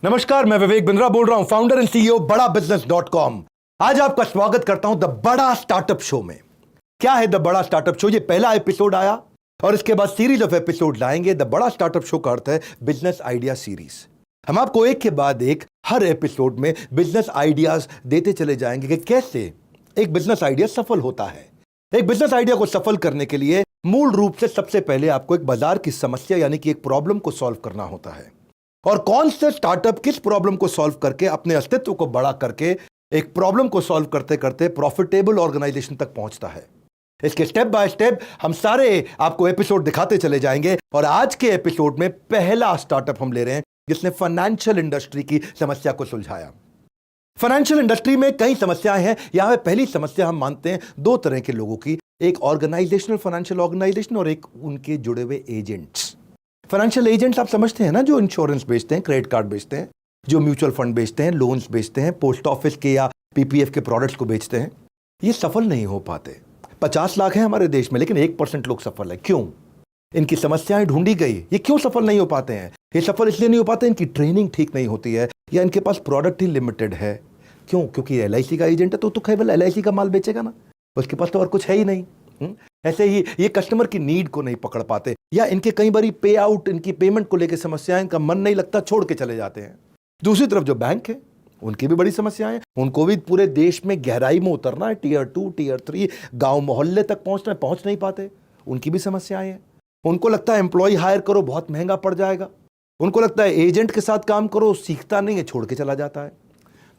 नमस्कार, मैं विवेक बिंद्रा बोल रहा हूं, फाउंडर एंड सीईओ बड़ा बिजनेस .com। आज आपका स्वागत करता हूं द बड़ा स्टार्टअप शो में। क्या है द बड़ा स्टार्टअप शो? ये पहला एपिसोड आया और इसके बाद सीरीज ऑफ एपिसोड लाएंगे। द बड़ा स्टार्टअप शो का अर्थ है बिजनेस आइडिया सीरीज। हम आपको एक के बाद एक हर एपिसोड में बिजनेस आइडियाज देते चले जाएंगे कि कैसे एक बिजनेस आइडिया सफल होता है। एक बिजनेस आइडिया को सफल करने के लिए मूल रूप से सबसे पहले आपको एक बाजार की समस्या यानी कि एक प्रॉब्लम को सॉल्व करना होता है। और कौन से स्टार्टअप किस प्रॉब्लम को सॉल्व करके अपने अस्तित्व को बड़ा करके एक प्रॉब्लम को सॉल्व करते करते प्रॉफिटेबल ऑर्गेनाइजेशन तक पहुंचता है। इसके स्टेप बाय स्टेप हम सारे आपको एपिसोड दिखाते चले जाएंगे। और आज के एपिसोड में पहला स्टार्टअप हम ले रहे हैं जिसने फाइनेंशियल इंडस्ट्री की समस्या को सुलझाया। फाइनेंशियल इंडस्ट्री में कई समस्याएं हैं। यहां पे पहली समस्या हम मानते हैं दो तरह के लोगों की, एक ऑर्गेनाइजेशनल फाइनेंशियल ऑर्गेनाइजेशन और एक उनके जुड़े हुए एजेंट्स। फाइनेंशियल एजेंट्स आप समझते हैं ना, जो इंश्योरेंस बेचते हैं, क्रेडिट कार्ड बेचते हैं, जो म्यूचुअल फंड बेचते हैं, लोन्स बेचते हैं, पोस्ट ऑफिस के या पीपीएफ के प्रोडक्ट्स को बेचते हैं। ये सफल नहीं हो पाते। 50 लाख हैं हमारे देश में, लेकिन 1% लोग सफल है। क्यों? इनकी समस्याएं ढूंढी गई, ये क्यों सफल नहीं हो पाते हैं? ये सफल इसलिए नहीं हो पाते, इनकी ट्रेनिंग ठीक नहीं होती है या इनके पास प्रोडक्ट ही लिमिटेड है। क्यों? क्योंकि LIC का एजेंट है तो केवल LIC का माल बेचेगा ना, उसके पास तो और कुछ है ही नहीं। ऐसे ही ये कस्टमर की नीड को नहीं पकड़ पाते, या इनके कई बारी पे आउट, इनकी पेमेंट को लेकर समस्याएं, इनका मन नहीं लगता, छोड़ के चले जाते हैं। दूसरी तरफ जो बैंक है उनकी भी बड़ी समस्याएं, उनको भी पूरे देश में गहराई में उतरना है, Tier 2 Tier 3 गांव मोहल्ले तक पहुंचना है, पहुंच नहीं पाते, उनकी भी समस्याएं हैं। उनको लगता है एम्प्लॉय हायर करो बहुत महंगा पड़ जाएगा, उनको लगता है एजेंट के साथ काम करो, सीखता नहीं है, छोड़ के चला जाता है।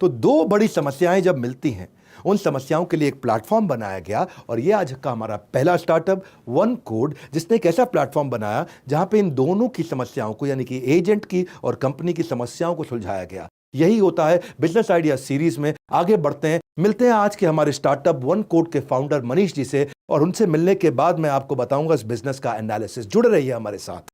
तो दो बड़ी समस्याएं जब मिलती हैं, उन समस्याओं के लिए एक प्लेटफॉर्म बनाया गया। और ये आज का हमारा पहला स्टार्टअप OneCode, जिसने एक ऐसा प्लेटफॉर्म बनाया जहां पे इन दोनों की समस्याओं को यानी कि एजेंट की और कंपनी की समस्याओं को सुलझाया गया। यही होता है बिजनेस आइडिया सीरीज में। आगे बढ़ते हैं, मिलते हैं आज के हमारे स्टार्टअप OneCode के फाउंडर मनीष जी से, और उनसे मिलने के बाद मैं आपको बताऊंगा इस बिजनेस का एनालिसिस। जुड़े रहिए हमारे साथ।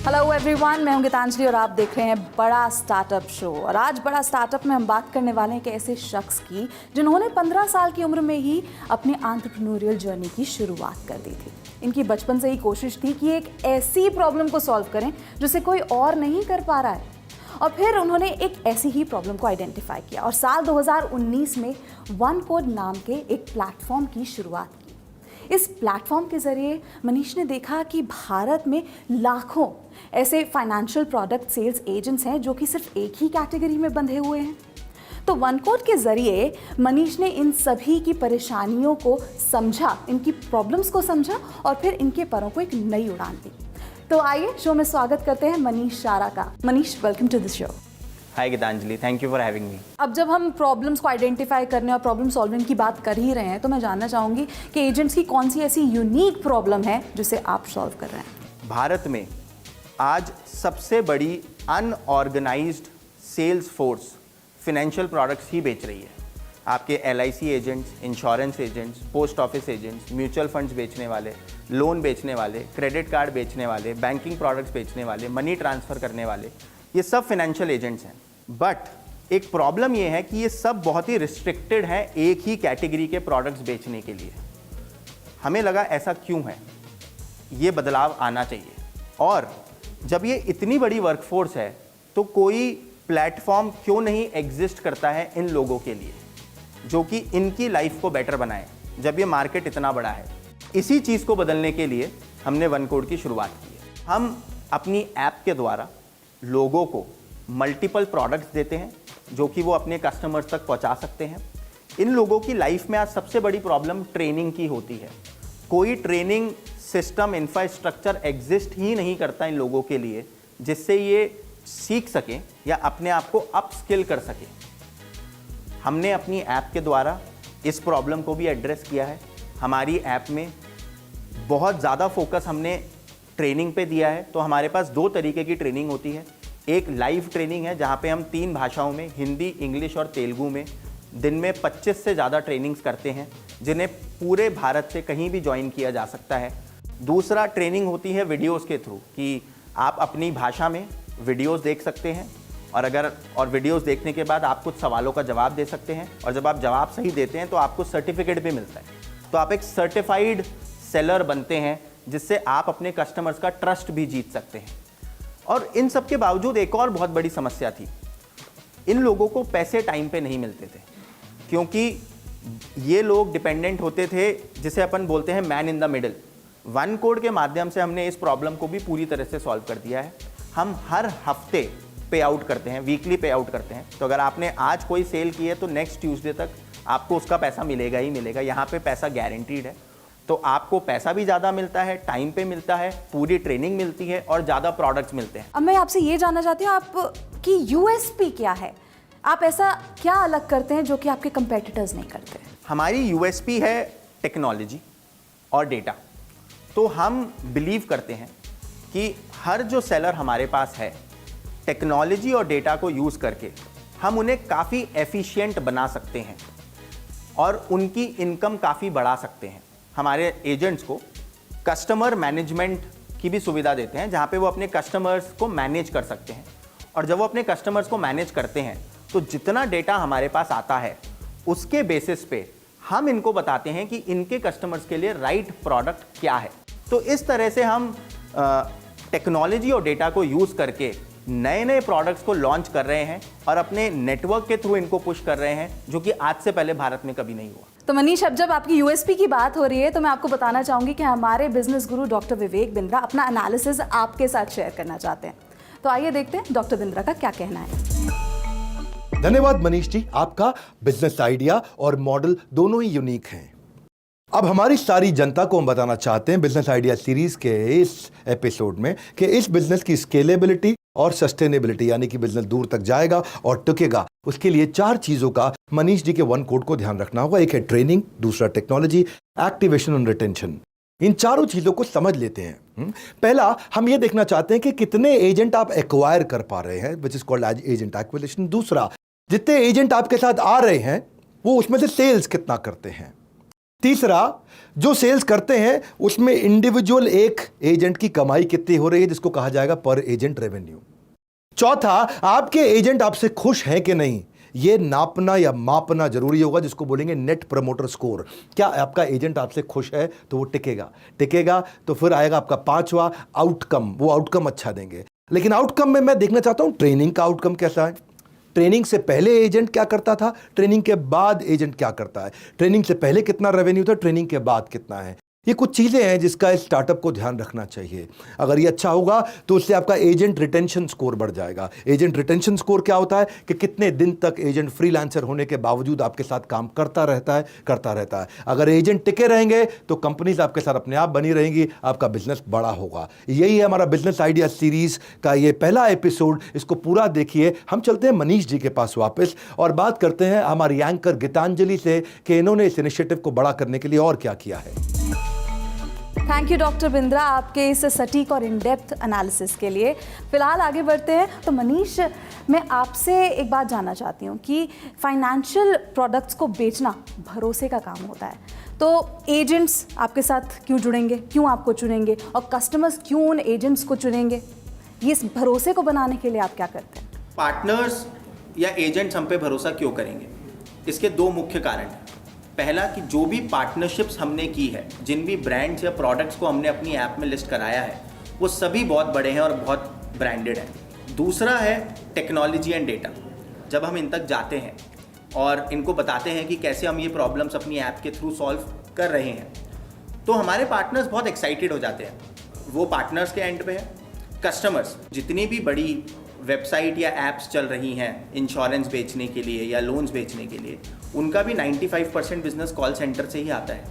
हेलो एवरीवन, मैं हूं गीतांजलि और आप देख रहे हैं बड़ा स्टार्टअप शो। और आज बड़ा स्टार्टअप में हम बात करने वाले हैं एक ऐसे शख्स की जिन्होंने 15 साल की उम्र में ही अपनी एंटरप्रेन्योरियल जर्नी की शुरुआत कर दी थी। इनकी बचपन से ही कोशिश थी कि एक ऐसी प्रॉब्लम को सॉल्व करें जिसे कोई और नहीं कर पा रहा है। और फिर उन्होंने एक ऐसी ही प्रॉब्लम को आइडेंटिफाई किया और साल 2019 में OneCode नाम के एक प्लेटफॉर्म की शुरुआत की। इस प्लेटफॉर्म के ज़रिए मनीष ने देखा कि भारत में लाखों ऐसे फाइनेंशियल प्रोडक्ट सेल्स एजेंट्स हैं जो कि सिर्फ एक ही कैटेगरी में बंधे हुए हैं। तो OneCode के ज़रिए मनीष ने इन सभी की परेशानियों को समझा, इनकी प्रॉब्लम्स को समझा और फिर इनके परों को एक नई उड़ान दी। तो आइए शो में स्वागत करते हैं मनीष शारा का। Manish, welcome to this show. Hi Geetanjali, thank you for having me. अब जब हम प्रॉब्लम्स को आइडेंटिफाई करने और प्रॉब्लम सॉल्विंग की बात कर ही रहे हैं, तो मैं जानना चाहूँगी कि एजेंट्स की कौन सी ऐसी यूनिक प्रॉब्लम है जिसे आप सॉल्व कर रहे हैं। भारत में आज सबसे बड़ी unorganized sales force financial products ही बेच रही है। आपके LIC agents, insurance agents, post office agents, mutual funds बेचने वाले, लोन बेचने वाले, क्रेडिट कार्ड बेचने वाले, बैंकिंग प्रोडक्ट्स बेचने वाले, मनी ट्रांसफ़र करने वाले, ये सब फिनेंशियल एजेंट्स हैं। बट एक प्रॉब्लम ये है कि ये सब बहुत ही रिस्ट्रिक्टेड हैं एक ही कैटेगरी के प्रोडक्ट्स बेचने के लिए। हमें लगा ऐसा क्यों है, ये बदलाव आना चाहिए। और जब ये इतनी बड़ी वर्कफोर्स है तो कोई प्लेटफॉर्म क्यों नहीं एग्जिस्ट करता है इन लोगों के लिए जो कि इनकी लाइफ को बेटर बनाए, जब ये मार्केट इतना बड़ा है। इसी चीज़ को बदलने के लिए हमने OneCode की शुरुआत की है। हम अपनी ऐप के द्वारा लोगों को मल्टीपल प्रोडक्ट्स देते हैं जो कि वो अपने कस्टमर्स तक पहुंचा सकते हैं। इन लोगों की लाइफ में आज सबसे बड़ी प्रॉब्लम ट्रेनिंग की होती है। कोई ट्रेनिंग सिस्टम, इंफ्रास्ट्रक्चर एग्जिस्ट ही नहीं करता इन लोगों के लिए जिससे ये सीख सकें या अपने आप को अप स्किल कर सकें। हमने अपनी ऐप के द्वारा इस प्रॉब्लम को भी एड्रेस किया है। हमारी ऐप में बहुत ज़्यादा फोकस हमने ट्रेनिंग पे दिया है। तो हमारे पास दो तरीके की ट्रेनिंग होती है। एक लाइव ट्रेनिंग है जहाँ पे हम 3 भाषाओं में, हिंदी, इंग्लिश और तेलुगु में दिन में 25 से ज़्यादा ट्रेनिंग्स करते हैं जिन्हें पूरे भारत से कहीं भी ज्वाइन किया जा सकता है। दूसरा ट्रेनिंग होती है वीडियोस के थ्रू कि आप अपनी भाषा में वीडियोस देख सकते हैं और वीडियोस देखने के बाद आप कुछ सवालों का जवाब दे सकते हैं और जब आप जवाब सही देते हैं तो आपको सर्टिफिकेट भी मिलता है। तो आप एक सर्टिफाइड सेलर बनते हैं जिससे आप अपने कस्टमर्स का ट्रस्ट भी जीत सकते हैं। और इन सब के बावजूद एक और बहुत बड़ी समस्या थी, इन लोगों को पैसे टाइम पे नहीं मिलते थे क्योंकि ये लोग डिपेंडेंट होते थे, जिसे अपन बोलते हैं man in the middle. One code के माध्यम से हमने इस प्रॉब्लम को भी पूरी तरह से सॉल्व कर दिया है। हम हर हफ्ते पे आउट करते हैं, वीकली पे आउट करते हैं। तो अगर आपने आज कोई सेल की है तो नेक्स्ट ट्यूसडे तक आपको उसका पैसा मिलेगा ही मिलेगा। यहाँ पे पैसा गारंटीड है, तो आपको पैसा भी ज़्यादा मिलता है, टाइम पे मिलता है, पूरी ट्रेनिंग मिलती है और ज़्यादा प्रोडक्ट्स मिलते हैं। अब मैं आपसे ये जानना चाहती हूँ आपकी यूएसपी क्या है, आप ऐसा क्या अलग करते हैं जो कि आपके कंपेटिटर्स नहीं करते? हमारी यूएसपी है टेक्नोलॉजी और डेटा। तो हम बिलीव करते हैं कि हर जो सेलर हमारे पास है, टेक्नोलॉजी और डेटा को यूज़ करके हम उन्हें काफ़ी एफिशिएंट बना सकते हैं और उनकी इनकम काफ़ी बढ़ा सकते हैं। हमारे एजेंट्स को कस्टमर मैनेजमेंट की भी सुविधा देते हैं जहाँ पे वो अपने कस्टमर्स को मैनेज कर सकते हैं। और जब वो अपने कस्टमर्स को मैनेज करते हैं तो जितना डेटा हमारे पास आता है उसके बेसिस पे हम इनको बताते हैं कि इनके कस्टमर्स के लिए राइट प्रोडक्ट क्या है। तो इस तरह से हम टेक्नोलॉजी और डेटा को यूज़ करके नए नए प्रोडक्ट्स को लॉन्च कर रहे हैं और अपने नेटवर्क के थ्रू इनको पुश कर रहे हैं, जो कि आज से पहले भारत में कभी नहीं हुआ। तो मनीष, अब जब आपकी यूएसपी की बात हो रही है तो मैं आपको बताना चाहूंगी कि हमारे बिजनेस गुरु डॉक्टर विवेक बिंद्रा अपना एनालिसिस आपके साथ शेयर करना चाहते हैं। तो आइए देखते हैं डॉक्टर बिंद्रा का क्या कहना है। धन्यवाद मनीष जी, आपका बिजनेस आइडिया और मॉडल दोनों ही यूनिक हैं। अब हमारी सारी जनता को हम बताना चाहते हैं बिजनेस आइडिया सीरीज के इस एपिसोड में कि इस बिजनेस की स्केलेबिलिटी और सस्टेनेबिलिटी, यानी कि बिजनेस दूर तक जाएगा और टिकेगा, उसके लिए 4 चीजों का मनीष जी के वन कोड को ध्यान रखना होगा। एक है ट्रेनिंग, दूसरा टेक्नोलॉजी, एक्टिवेशन और रिटेंशन। इन चारों चीजों को समझ लेते हैं। पहला, हम ये देखना चाहते हैं कि कितने एजेंट आप एक्वायर कर पा रहे हैं, which is called agent acquisition. दूसरा, जितने एजेंट आपके साथ आ रहे हैं वो उसमें से सेल्स कितना करते हैं। तीसरा, जो सेल्स करते हैं उसमें इंडिविजुअल एक एजेंट की कमाई कितनी हो रही है, जिसको कहा जाएगा पर एजेंट रेवेन्यू। चौथा, आपके एजेंट आपसे खुश हैं कि नहीं, ये नापना या मापना जरूरी होगा, जिसको बोलेंगे नेट प्रमोटर स्कोर। क्या आपका एजेंट आपसे खुश है तो वो टिकेगा। तो फिर आएगा आपका 5वां, आउटकम। वो आउटकम अच्छा देंगे, लेकिन आउटकम में मैं देखना चाहता हूं ट्रेनिंग का आउटकम कैसा है। ट्रेनिंग से पहले एजेंट क्या करता था, ट्रेनिंग के बाद एजेंट क्या करता है, ट्रेनिंग से पहले कितना रेवेन्यू था, ट्रेनिंग के बाद कितना है। ये कुछ चीज़ें हैं जिसका इस स्टार्टअप को ध्यान रखना चाहिए। अगर ये अच्छा होगा तो उससे आपका एजेंट रिटेंशन स्कोर बढ़ जाएगा। एजेंट रिटेंशन स्कोर क्या होता है कि कितने दिन तक एजेंट फ्रीलांसर होने के बावजूद आपके साथ काम करता रहता है। अगर एजेंट टिके रहेंगे तो कंपनीज आपके साथ अपने आप बनी रहेंगी, आपका बिजनेस बड़ा होगा। यही है हमारा बिजनेस आइडिया सीरीज का ये पहला एपिसोड। इसको पूरा देखिए। हम चलते हैं मनीष जी के पास वापस और बात करते हैं हमारी एंकर गीतांजलि से कि इन्होंने इस इनिशिएटिव को बड़ा करने के लिए और क्या किया है। थैंक यू डॉक्टर बिंद्रा आपके इस सटीक और इन डेप्थ एनालिसिस के लिए। फिलहाल आगे बढ़ते हैं। तो मनीष, मैं आपसे एक बात जानना चाहती हूँ कि फाइनेंशियल प्रोडक्ट्स को बेचना भरोसे का काम होता है। तो एजेंट्स आपके साथ क्यों जुड़ेंगे, क्यों आपको चुनेंगे, और कस्टमर्स क्यों उन एजेंट्स को चुनेंगे? ये इस भरोसे को बनाने के लिए आप क्या करते हैं? पार्टनर्स या एजेंट्स हम पे भरोसा क्यों करेंगे, इसके 2 मुख्य कारण हैं। पहला कि जो भी पार्टनरशिप्स हमने की है, जिन भी ब्रांड्स या प्रोडक्ट्स को हमने अपनी ऐप में लिस्ट कराया है, वो सभी बहुत बड़े हैं और बहुत ब्रांडेड हैं। दूसरा है टेक्नोलॉजी एंड डेटा। जब हम इन तक जाते हैं और इनको बताते हैं कि कैसे हम ये प्रॉब्लम्स अपनी ऐप के थ्रू सॉल्व कर रहे हैं, तो हमारे पार्टनर्स बहुत एक्साइटेड हो जाते हैं। वो पार्टनर्स के एंड पे है। कस्टमर्स, जितनी भी बड़ी वेबसाइट या एप्स चल रही हैं इंश्योरेंस बेचने के लिए या लोन्स बेचने के लिए, उनका भी 95% बिजनेस कॉल सेंटर से ही आता है।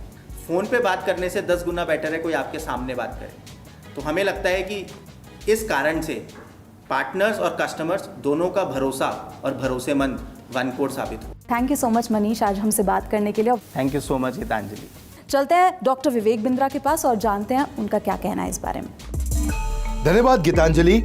फ़ोन पे बात करने से 10 गुना बेटर है कोई आपके सामने बात करे। तो हमें लगता है कि इस कारण से पार्टनर्स और कस्टमर्स दोनों का भरोसा और भरोसेमंद वन कोड साबित हो। Thank you so much Manish आज हमसे बात करने के लिए। Thank you so much Geetanjali. चलते हैं डॉक्टर विवेक बिंद्रा के पास और जानते हैं उनका क्या कहना है इस बारे में। धन्यवाद गीतांजलि।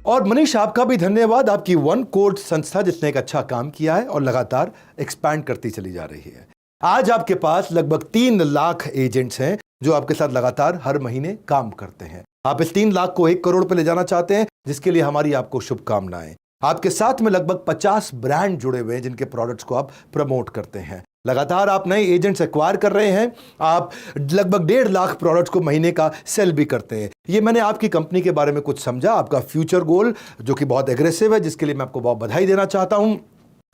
और मनीष, आपका भी धन्यवाद, आपकी वन कोड संस्था जिसने एक अच्छा काम किया है और लगातार एक्सपैंड करती चली जा रही है। आज आपके पास लगभग 3 लाख एजेंट्स हैं जो आपके साथ लगातार हर महीने काम करते हैं। आप इस 3 लाख को 1 करोड़ पे ले जाना चाहते हैं, जिसके लिए हमारी आपको शुभकामनाएं। आपके साथ में लगभग 50 ब्रांड जुड़े हुए हैं जिनके प्रोडक्ट्स को आप प्रमोट करते हैं। लगातार आप नए एजेंट्स एक्वायर कर रहे हैं। आप लगभग 1.5 लाख प्रोडक्ट्स को महीने का सेल भी करते हैं। ये मैंने आपकी कंपनी के बारे में कुछ समझा, आपका फ्यूचर गोल जो कि बहुत एग्रेसिव है, जिसके लिए मैं आपको बहुत बधाई देना चाहता हूं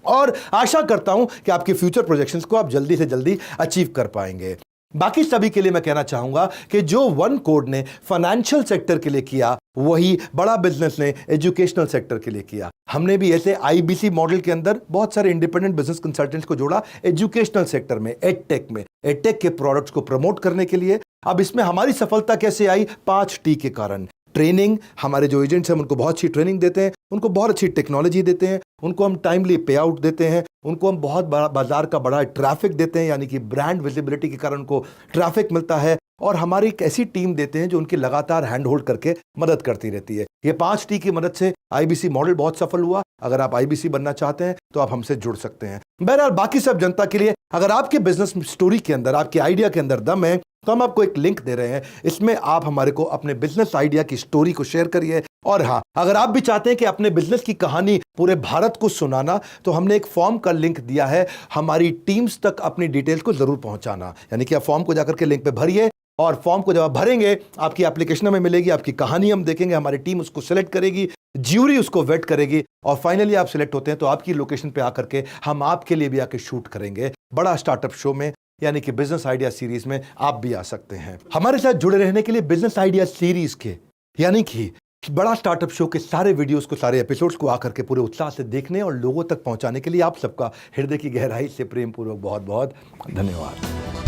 और आशा करता हूं कि आपके फ्यूचर प्रोजेक्शंस को आप जल्दी से जल्दी अचीव कर पाएंगे। बाकी सभी के लिए मैं कहना चाहूंगा कि जो वन कोड ने फाइनेंशियल सेक्टर के लिए किया, वही बड़ा बिजनेस ने एजुकेशनल सेक्टर के लिए किया। हमने भी ऐसे आईबीसी मॉडल के अंदर बहुत सारे इंडिपेंडेंट बिजनेस कंसल्टेंट्स को जोड़ा एजुकेशनल सेक्टर में, एडटेक के प्रोडक्ट्स को प्रमोट करने के लिए। अब इसमें हमारी सफलता कैसे आई? 5 टी के कारण। ट्रेनिंग, हमारे जो एजेंट्स हैं उनको बहुत अच्छी ट्रेनिंग देते हैं, उनको बहुत अच्छी टेक्नोलॉजी देते हैं, उनको हम टाइमली पे आउट देते हैं, उनको हम बहुत बड़ा बाजार का बड़ा ट्रैफिक देते हैं, यानी कि ब्रांड विजिबिलिटी के कारण उनको ट्रैफिक मिलता है, और हमारी एक ऐसी टीम देते हैं जो उनकी लगातार हैंड होल्ड करके मदद करती रहती है। ये 5 टी की मदद से आईबीसी मॉडल बहुत सफल हुआ। अगर आप आईबीसी बनना चाहते हैं तो आप हमसे जुड़ सकते हैं। बहरहाल बाकी सब जनता के लिए, अगर आपके बिजनेस स्टोरी के अंदर, आपके आइडिया के अंदर दम है, तो हम आपको एक लिंक दे रहे हैं। इसमें आप हमारे को अपने बिजनेस आइडिया की स्टोरी को शेयर करिए। और हाँ, अगर आप भी चाहते हैं कि अपने बिजनेस की कहानी पूरे भारत को सुनाना, तो हमने एक फॉर्म का लिंक दिया है। हमारी टीम्स तक अपनी डिटेल्स को जरूर पहुंचाना, यानी कि आप फॉर्म को जाकर के लिंक पे भरिए, और फॉर्म को जब आप भरेंगे आपकी एप्लीकेशन में मिलेगी, आपकी कहानी हम देखेंगे, हमारी टीम उसको सिलेक्ट करेगी, ज्यूरी उसको वेट करेगी, और फाइनली आप सिलेक्ट होते हैं तो आपकी लोकेशन पे आकर के हम आपके लिए भी आके शूट करेंगे बड़ा स्टार्टअप शो में, यानी कि बिजनेस आइडिया सीरीज में आप भी आ सकते हैं। हमारे साथ जुड़े रहने के लिए बिजनेस आइडिया सीरीज के, यानी कि बड़ा स्टार्टअप शो के सारे वीडियोस को, सारे एपिसोड्स को आकर के पूरे उत्साह से देखने और लोगों तक पहुंचाने के लिए आप सबका हृदय की गहराई से प्रेम पूर्वक बहुत बहुत धन्यवाद।